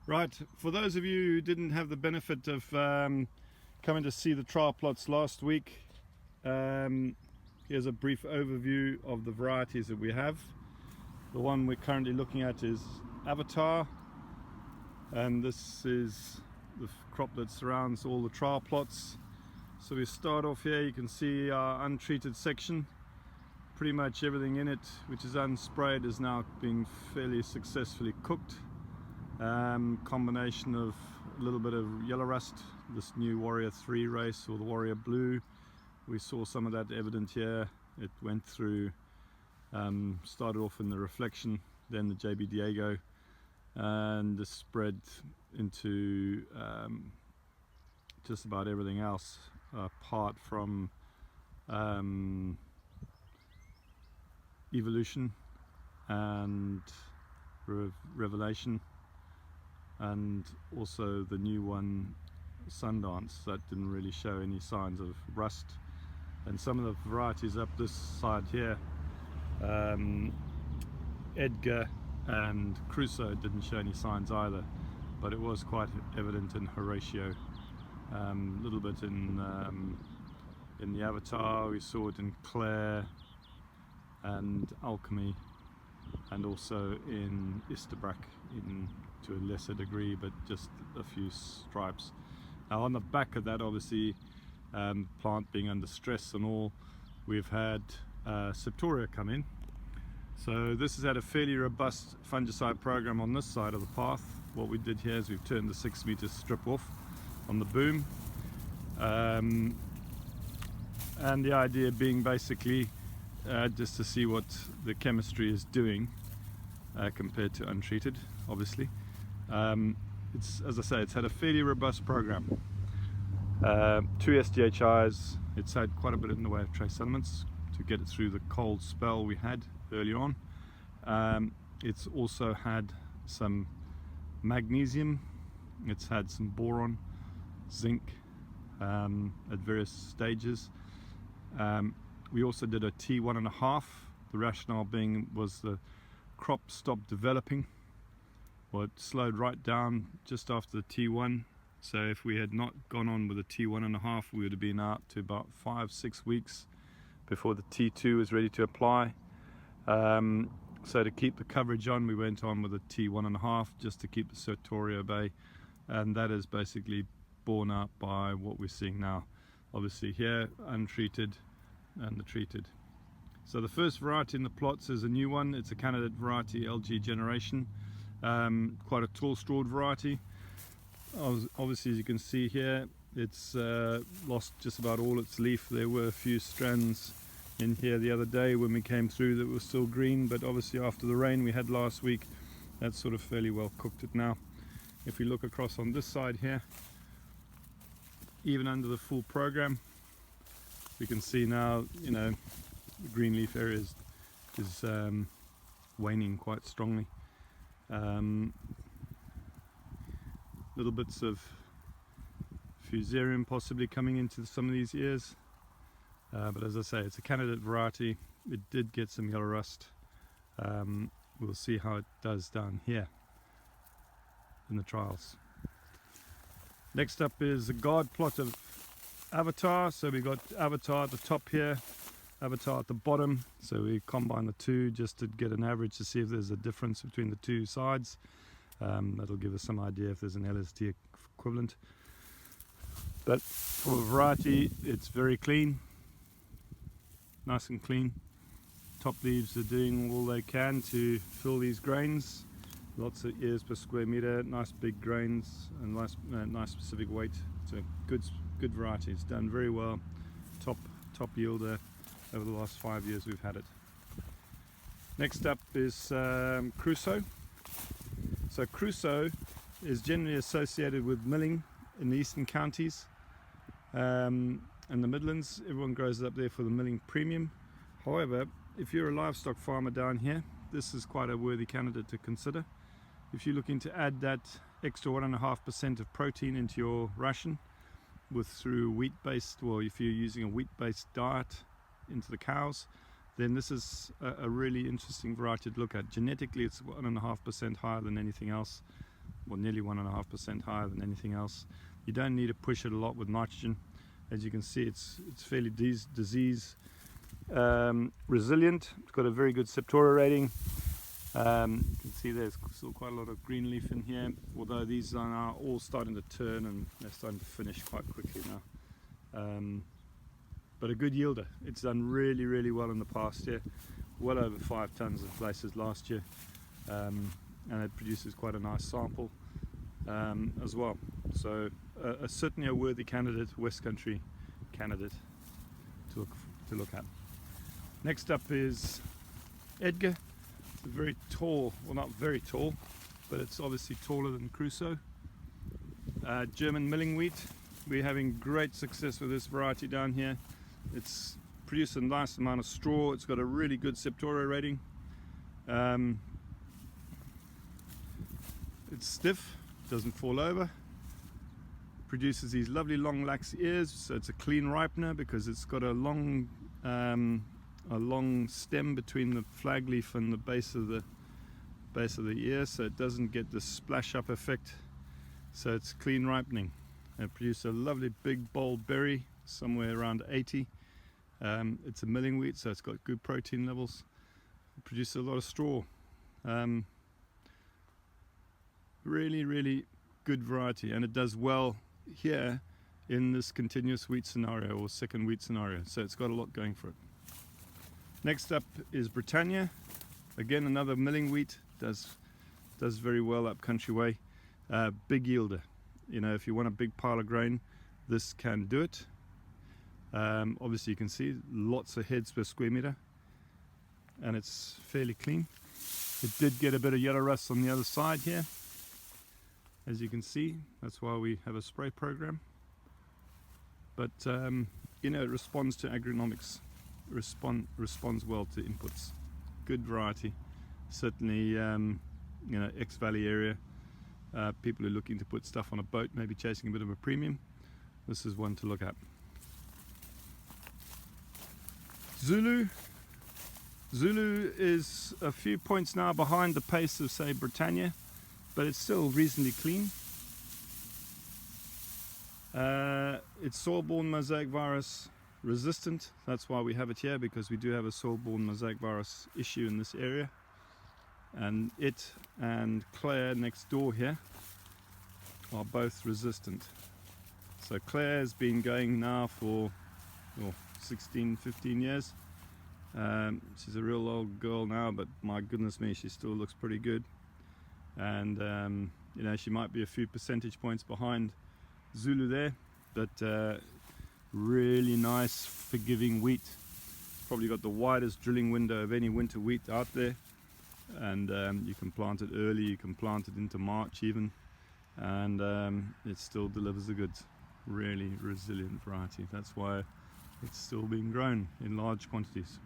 Right, for those of you who didn't have the benefit of coming to see the trial plots last week, here's a brief overview of the varieties that we have. The one we're currently looking at is Avatar, and this is the crop that surrounds all the trial plots. So we start off here, you can see our untreated section. Pretty much everything in it which is unsprayed is now being fairly successfully cooked. Combination of a little bit of yellow rust, this new Warrior 3 race, or the Warrior Blue. We saw some of that evident here. It went through, started off in the Reflection, then the JB Diego, and this spread into just about everything else apart from Evolution and Revelation, and also the new one Sundance that didn't really show any signs of rust. And some of the varieties up this side here, Edgar and Crusoe, didn't show any signs either, but it was quite evident in Horatio. A little bit in the Avatar, we saw it in Claire and Alchemy, and also in Isterbrack to a lesser degree, but just a few stripes. Now on the back of that, obviously, plant being under stress and all, we've had Septoria come in. So this has had a fairly robust fungicide program on this side of the path. What we did here is we've turned the 6 meter strip off on the boom, and the idea being basically just to see what the chemistry is doing compared to untreated, obviously. It's, as I say, it's had a fairly robust program. 2 SDHIs, it's had quite a bit in the way of trace elements to get it through the cold spell we had earlier on. It's also had some magnesium, it's had some boron, zinc at various stages. We also did a T1.5. The rationale being was the crop stopped developing, or it slowed right down just after the T1. So if we had not gone on with a T1.5, we would have been out to about 5-6 weeks before the T2 was ready to apply. So to keep the coverage on, we went on with a T1.5 just to keep the Septoria at bay, and that is basically borne out by what we're seeing now. Obviously here, untreated and the treated. So the first variety in the plots is a new one. It's a candidate variety, LG Generation, quite a tall strawed variety. Obviously, as you can see here, it's lost just about all its leaf. There were a few strands in here the other day when we came through that were still green, but obviously after the rain we had last week, that's sort of fairly well cooked it now. If we look across on this side here, even under the full program, we can see now, you know, the green leaf area is waning quite strongly. Little bits of fusarium possibly coming into some of these ears, but as I say, it's a candidate variety. It did get some yellow rust. We'll see how it does down here in the trials. Next up is a guard plot of Avatar. So we got Avatar at the top here, Avatar at the bottom. So we combine the two just to get an average to see if there's a difference between the two sides. That'll give us some idea if there's an LST equivalent. But for a variety, it's very clean, nice and clean. Top leaves are doing all they can to fill these grains. Lots of ears per square meter, nice big grains, and nice specific weight. It's a good variety. It's done very well. Top yielder over the last 5 years we've had it. Next up is Crusoe. So Crusoe is generally associated with milling in the eastern counties and the Midlands. Everyone grows it up there for the milling premium. However, if you're a livestock farmer down here, this is quite a worthy candidate to consider. If you're looking to add that extra 1.5% of protein into your ration through wheat-based, well, if you're using a wheat-based diet into the cows, then this is a really interesting variety to look at. Genetically, it's 1.5% higher than anything else. well, nearly 1.5% higher than anything else. You don't need to push it a lot with nitrogen. As you can see, it's fairly disease resilient. It's got a very good Septoria rating. You can see there's still quite a lot of green leaf in here, although these are now all starting to turn and they're starting to finish quite quickly now. But a good yielder. It's done really, really well in the past year. Well over 5 tons of places last year, and it produces quite a nice sample as well. So certainly a worthy candidate, West Country candidate to look at. Next up is Edgar. It's a very tall, well, not very tall, but it's obviously taller than Crusoe. German milling wheat. We're having great success with this variety down here. It's produced a nice amount of straw. It's got a really good Septoria rating. It's stiff, doesn't fall over. Produces these lovely long lax ears, so it's a clean ripener because it's got a long stem between the flag leaf and the base of the ear, so it doesn't get the splash up effect. So it's clean ripening. It produces a lovely big bold berry, somewhere around 80. It's a milling wheat, so it's got good protein levels. It produces a lot of straw. Really, really good variety, and it does well here in this continuous wheat scenario or second wheat scenario, so it's got a lot going for it. Next up is Britannia. Again, another milling wheat, does very well up country way. Big yielder. You know, if you want a big pile of grain, this can do it. Obviously you can see lots of heads per square meter, and it's fairly clean. It did get a bit of yellow rust on the other side here, as you can see. That's why we have a spray program. But you know, it responds to agronomics, responds well to inputs. Good variety. Certainly, you know, X-Valley area, people who are looking to put stuff on a boat, maybe chasing a bit of a premium, this is one to look at. Zulu is a few points now behind the pace of, say, Britannia, but it's still reasonably clean. It's soil-borne mosaic virus resistant. That's why we have it here, because we do have a soil-borne mosaic virus issue in this area. And it and Claire next door here are both resistant. So Claire has been going now for 16, 15 years. She's a real old girl now, but my goodness me, she still looks pretty good. And you know, she might be a few percentage points behind Zulu there, but really nice forgiving wheat. Probably got the widest drilling window of any winter wheat out there, and you can plant it early, you can plant it into March even, and it still delivers the goods. Really resilient variety. That's why it's still being grown in large quantities.